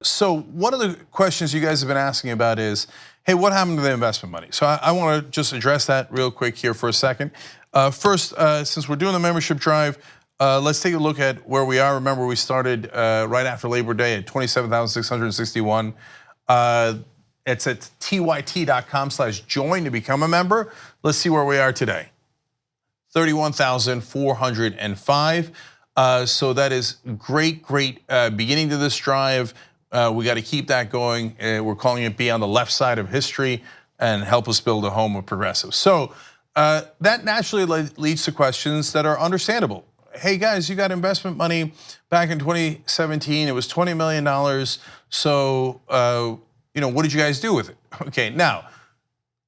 So one of the questions you guys have been asking about is, hey, what happened to the investment money? So I want to just address that real quick here for a second. First, since we're doing the membership drive, let's take a look at where we are. Remember, we started right after Labor Day at 27,661. It's at tyt.com/join to become a member. Let's see where we are today. 31,405. So that is great beginning to this drive. We got to keep that going. We're calling it Be on the Left Side of History and help us build a home of progressives. So that naturally leads to questions that are understandable. Hey guys, you got investment money back in 2017. It was $20 million. So what did you guys do with it? Okay, now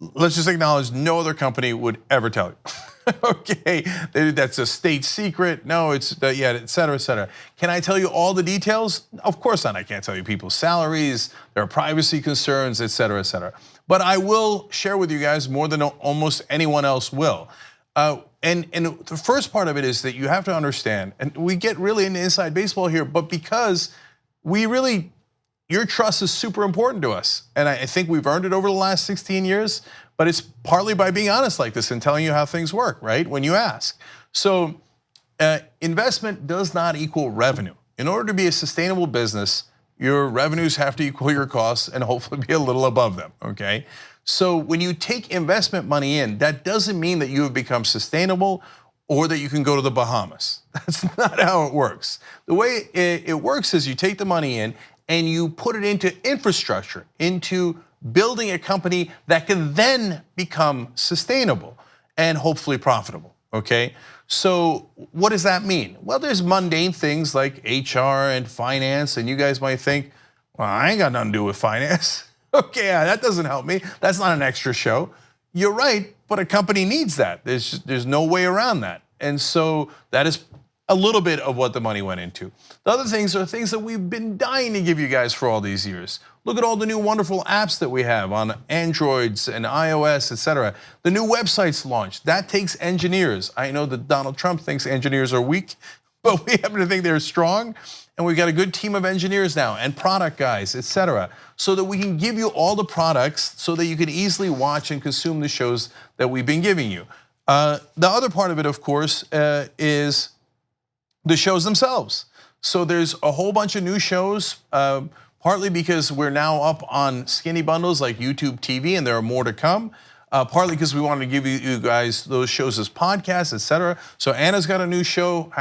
let's just acknowledge no other company would ever tell you. Okay, that's a state secret. No, it's yeah, et cetera, et cetera. Can I tell you all the details? Of course not. I can't tell you people's salaries, their privacy concerns, et cetera, et cetera. But I will share with you guys more than almost anyone else will. And the first part of it is that you have to understand, and we get really into inside baseball here, but because your trust is super important to us. And I think we've earned it over the last 16 years. But it's partly by being honest like this and telling you how things work, right? When you ask. So investment does not equal revenue. In order to be a sustainable business, your revenues have to equal your costs and hopefully be a little above them, okay? So when you take investment money in, that doesn't mean that you have become sustainable or that you can go to the Bahamas. That's not how it works. The way it works is you take the money in and you put it into infrastructure, into building a company that can then become sustainable and hopefully profitable, okay? So what does that mean? Well, there's mundane things like HR and finance, and you guys might think, well, I ain't got nothing to do with finance. Okay, that doesn't help me. That's not an extra show. You're right, but a company needs that. There's no way around that. And so that is a little bit of what the money went into. The other things are things that we've been dying to give you guys for all these years. Look at all the new wonderful apps that we have on Androids and iOS, et cetera. The new websites launched, that takes engineers. I know that Donald Trump thinks engineers are weak, but we happen to think they're strong. And we've got a good team of engineers now and product guys, et cetera, so that we can give you all the products so that you can easily watch and consume the shows that we've been giving you. The other part of it, of course, is the shows themselves. So there's a whole bunch of new shows, partly because we're now up on skinny bundles like YouTube TV, and there are more to come. Partly because we wanted to give you guys those shows as podcasts, et cetera. So Anna's got a new show,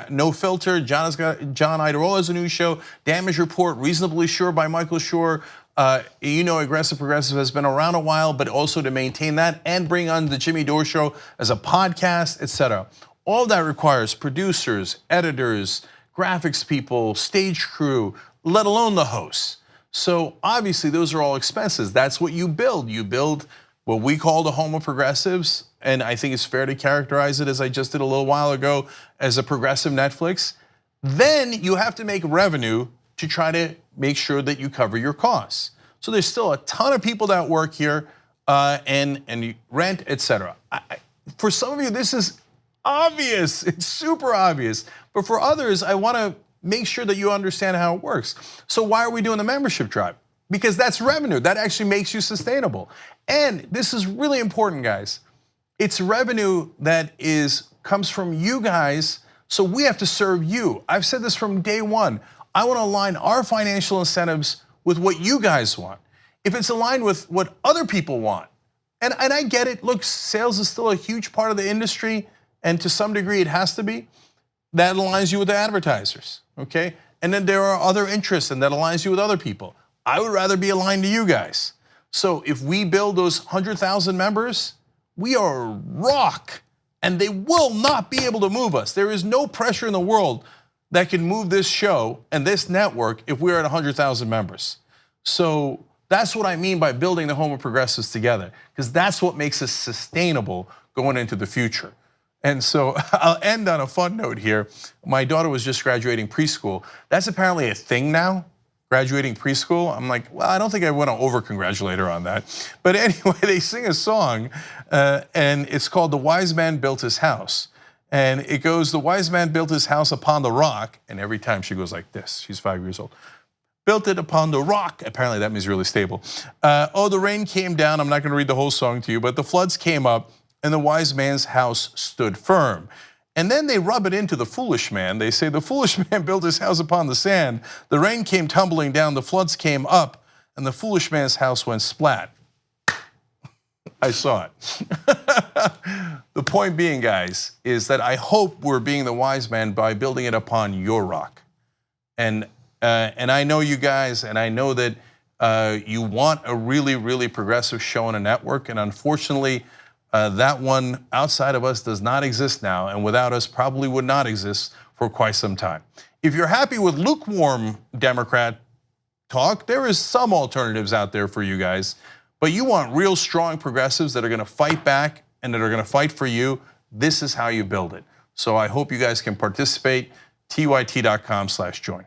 No Filter. John Idarola has a new show, Damage Report, Reasonably Sure by Michael Schur. Aggressive Progressive has been around a while, but also to maintain that and bring on the Jimmy Dore Show as a podcast, et cetera. All that requires producers, editors, graphics people, stage crew, let alone the hosts. So obviously those are all expenses. That's what you build. You build what we call the home of progressives, and I think it's fair to characterize it, as I just did a little while ago, as a progressive Netflix. Then you have to make revenue to try to make sure that you cover your costs. So there's still a ton of people that work here, and you rent, et cetera. For some of you, this is obvious, it's super obvious. But for others, I wanna make sure that you understand how it works. So why are we doing the membership drive? Because that's revenue, that actually makes you sustainable. And this is really important, guys. It's revenue that comes from you guys, so we have to serve you. I've said this from day one. I wanna align our financial incentives with what you guys want. If it's aligned with what other people want, and I get it, look, sales is still a huge part of the industry, and to some degree it has to be. That aligns you with the advertisers, okay? And then there are other interests, and that aligns you with other people. I would rather be aligned to you guys. So if we build those 100,000 members, we are rock, and they will not be able to move us. There is no pressure in the world that can move this show and this network if we're at 100,000 members. So that's what I mean by building the home of progressives together, because that's what makes us sustainable going into the future. And so I'll end on a fun note here. My daughter was just graduating preschool. That's apparently a thing now, graduating preschool. I'm like, well, I don't think I want to over-congratulate her on that. But anyway, they sing a song, and it's called The Wise Man Built His House. And it goes, the wise man built his house upon the rock, and every time she goes like this, she's 5 years old. built it upon the rock. Apparently that means really stable. Oh, the rain came down. I'm not going to read the whole song to you, but the floods came up and the wise man's house stood firm. And then they rub it into the foolish man. They say the foolish man built his house upon the sand. The rain came tumbling down, the floods came up, and the foolish man's house went splat. I saw it. The point being, guys, is that I hope we're being the wise man by building it upon your rock. And I know you guys, and I know that you want a really, really progressive show on a network, and unfortunately, that one outside of us does not exist now, and without us probably would not exist for quite some time. If you're happy with lukewarm Democrat talk, there is some alternatives out there for you guys, but you want real strong progressives that are gonna fight back and that are gonna fight for you. This is how you build it. So I hope you guys can participate. TYT.com/join.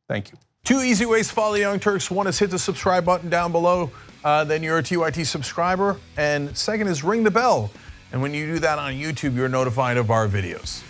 Thank you. 2 easy ways to follow the Young Turks. One is hit the subscribe button down below, then you're a TYT subscriber. And second is ring the bell. And when you do that on YouTube, you're notified of our videos.